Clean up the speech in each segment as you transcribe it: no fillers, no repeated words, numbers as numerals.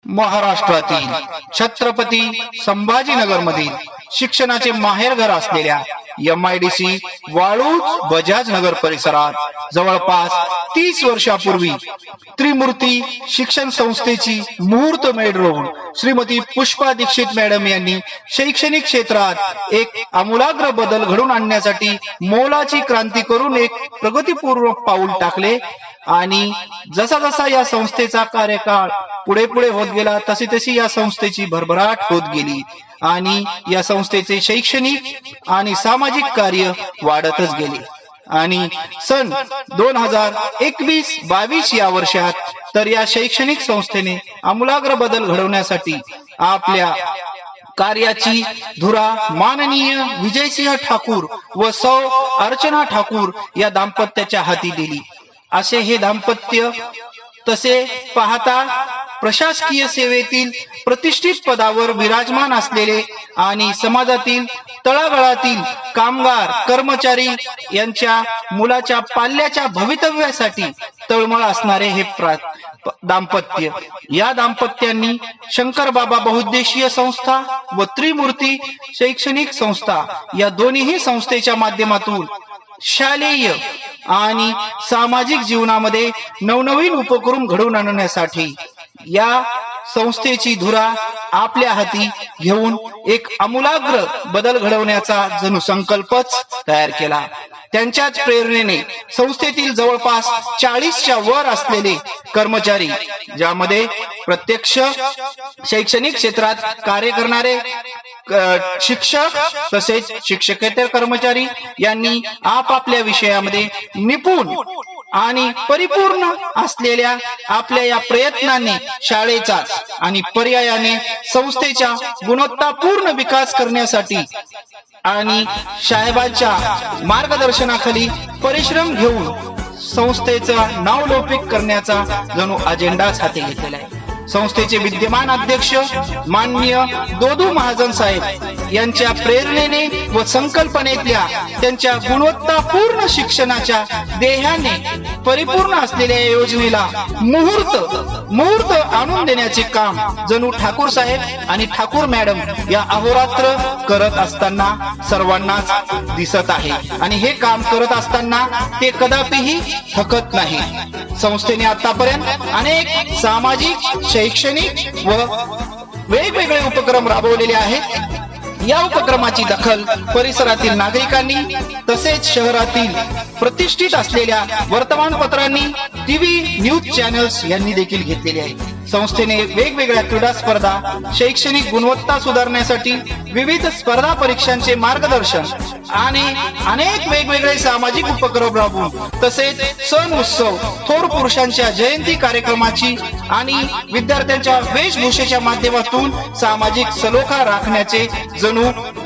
महाराष्ट्रातील छत्रपती संभाजीनगरमधील शिक्षणाचे माहेरघर असलेल्या MIDC वाळूज बजाज नगर परिसरात जवळपास 30 वर्षापूर्वी त्रिमूर्ती शिक्षण संस्थेची मुहूर्तमेढ रोवून श्रीमती पुष्पा दीक्षित मॅडम यांनी शैक्षणिक क्षेत्रात एक आमूलाग्र बदल घडवून आणण्यासाठी मोलाची क्रांती करून एक प्रगतीपूर्वक पाऊल टाकले। आणि जसा जसा या संस्थेचा कार्यकाळ पुढे पुढे होत गेला तशी तशी या संस्थेची भरभराट होत गेली आणि या संस्थेचे शैक्षणिक आणि सामाजिक कार्य वाढतच गेले। आणि सन 2021-22 या वर्षात तर या शैक्षणिक संस्थेने आमूलाग्र बदल घडवण्यासाठी आपल्या कार्याची धुरा माननीय विजयसिंह ठाकूर व सौ अर्चना ठाकूर या दाम्पत्याच्या हाती दिली। असे हे दाम्पत्य तसे पाहता प्रशासकीय सेवेतील प्रतिष्ठित पदावर विराजमान असलेले आणि समाजातील तळागाळातील कामगार कर्मचारी यांच्या मुलाच्या पाल्याच्या भवितव्यासाठी तळमळ असणारे हे दाम्पत्य। या दाम्पत्यांनी शंकर बाबा बहुउद्देशीय संस्था व त्रिमूर्ती शैक्षणिक संस्था या दोन्ही संस्थेच्या माध्यमातून शालेय आणि सामाजिक जीवनामध्ये नवनवीन उपक्रम घडवून आणण्यासाठी या संस्थेची धुरा आपल्या हाती घेऊन एक आमूलाग्र बदल घडवण्याचा जणू संकल्पच तयार केला। त्यांच्याच प्रेरणेने संस्थेतील जवळपास 40च्या वर असलेले कर्मचारी, ज्यामध्ये प्रत्यक्ष शैक्षणिक क्षेत्रात कार्य करणारे शिक्षक तसेच शिक्षकेतर कर्मचारी यांनी आपापल्या विषयामध्ये निपुण आणि परिपूर्ण असलेल्या आपल्या या प्रयत्नाने शाळेचा आणि पर्यायाने संस्थेच्या गुणवत्तापूर्ण विकास करण्यासाठी आणि साहेबांच्या मार्गदर्शनाखाली परिश्रम घेऊन संस्थेचा नावलौकिक करण्याचा जणू अजेंडाच हाती घेतलेला आहे। संस्थेचे विद्यमान अध्यक्ष माननीय दोदू महाजन साहेब यांच्या प्रेरणेने व संकल्पनेतल्या त्यांच्या गुणवत्तापूर्ण शिक्षणाच्या ध्येयाने परिपूर्ण असलेल्या योजनेला मुहूर्त आणून देण्याचे काम जणू ठाकूर साहेब आणि ठाकूर मॅडम या अहोरात्र करत असताना सर्वांनाच दिसत आहे आणि हे काम करत असताना ते कदापिही थकत नाही। संस्थेने आतापर्यंत अनेक सामाजिक शैक्षणिक व वेगवेगळे उपक्रम राबवलेले आहेत। या उपक्रमाची दखल परिसरातील नागरिकांनी तसेच शहरातील प्रतिष्ठित असलेल्या वर्तमानपत्रांनी टीव्ही न्यूज चॅनल्स यांनी देखील घेतलेली आहे। संस्थेने वेगवेगळ्या क्रीडा स्पर्धा, शैक्षणिक गुणवत्ता सुधारण्यासाठी विविध स्पर्धा परीक्षांचे मार्गदर्शन आणि अनेक वेगवेगळे सामाजिक उपक्रम राबवून तसेच सण उत्सव, थोर पुरुषांच्या जयंती कार्यक्रमाची आणि विद्यार्थ्यांच्या वेशभूषेच्या माध्यमातून सामाजिक सलोखा राखण्याचे जणू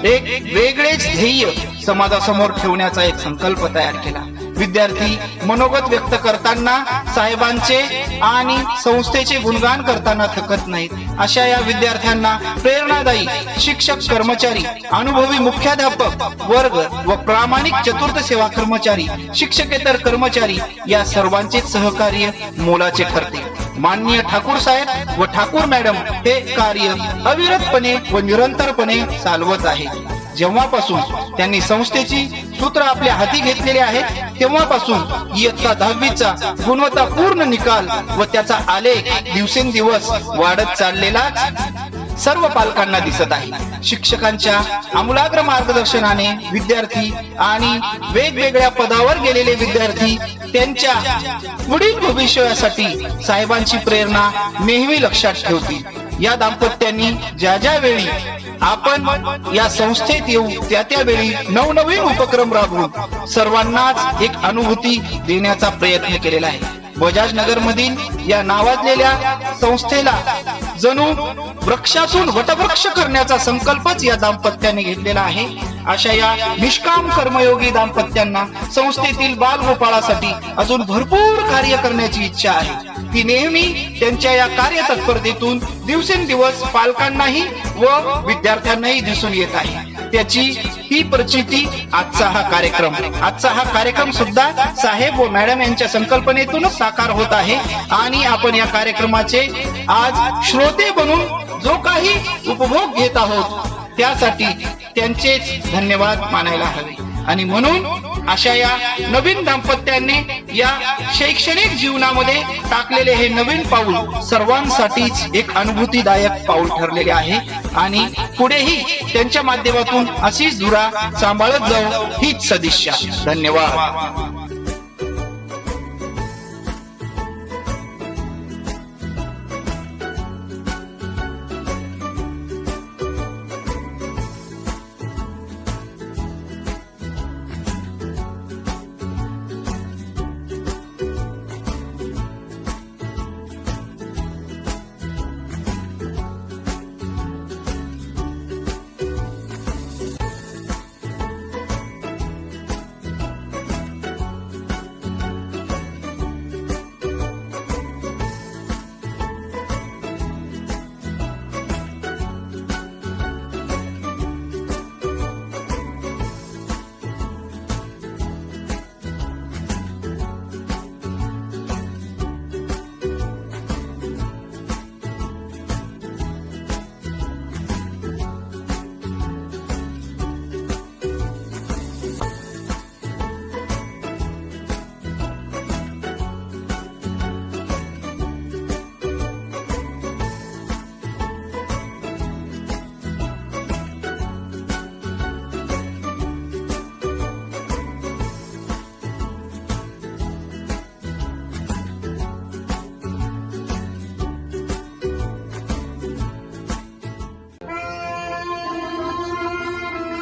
एक वेगळेच ध्येय समाजासमोर ठेवण्याचा एक संकल्प तयार केला। विद्यार्थी मनोगत व्यक्त करताना साहेबांचे आणि संस्थेचे गुणगान करताना थकत नाहीत। अशा या विद्यार्थ्यांना प्रेरणादायी शिक्षक कर्मचारी, अनुभवी मुख्याध्यापक वर्ग व प्रामाणिक चतुर्थ सेवा कर्मचारी, शिक्षकेतर कर्मचारी या सर्वांचे सहकार्य मोलाचे ठरते। माननीय ठाकूर साहेब व ठाकूर मॅडम हे कार्य अविरतपणे व निरंतरपणे चालवत आहेत। जेव्हापासून त्यांनी संस्थेची सूत्र आपल्या हाती घेतलेले आहेत तेव्हापासून इयत्ता 10वीचा गुणवत्तापूर्ण निकाल व त्याचा आलेख दिवसेंदिवस वाढत चाललेलाच सर्व पालकांना दिसत आहे। शिक्षकांच्या आमूलाग्र मार्गदर्शनाने विद्यार्थी आणि वेगवेगळ्या पदावर गेलेले विद्यार्थी त्यांच्या पुढील भविष्यासाठी साहेबांची प्रेरणा नेहमी लक्षात ठेवतील। या दाम्पत्यांनी ज्या ज्या वेळी आपण या संस्थेत येऊ त्या त्यावेळी नवनवीन उपक्रम राबवून सर्वांनाच एक अनुभूती देण्याचा प्रयत्न केलेला आहे। बजाज नगर मधील या नावाजलेल्या संस्थेला जणू वृक्षातून वटवृक्ष करण्याचा संकल्पच या दाम्पत्याने घेतलेला आहे। अशा या निष्काम कर्मयोगी दाम्पत्यांना संस्थेतील बालगोपाळासाठी अजून भरपूर कार्य करण्याची इच्छा आहे। ती नेहमी त्यांच्या या कार्यतत्परतेतून दिवसेंदिवस पालकांनाही व विद्यार्थ्यांनाही दिसून येत आहे। त्याची ही प्रचिती आजचा हा कार्यक्रम सुद्धा साहेब व मॅडम यांच्या संकल्पनेतूनच साकार होत आहे आणि आपण या कार्यक्रमाचे आज श्रोते बनून जो काही उपभोग घेत आहोत त्यासाठी त्यांचेच धन्यवाद मानायला हवे आणि म्हणून अशा या नवीन दाम्पत्याने या शैक्षणिक जीवनामध्ये टाकलेले हे नवीन पाऊल सर्वांसाठीच एक अनुभूतीदायक पाऊल ठरलेले आहे आणि पुढेही त्यांच्या माध्यमातून अशीच धुरा सांभाळत जाऊ हीच सदिच्छा. धन्यवाद.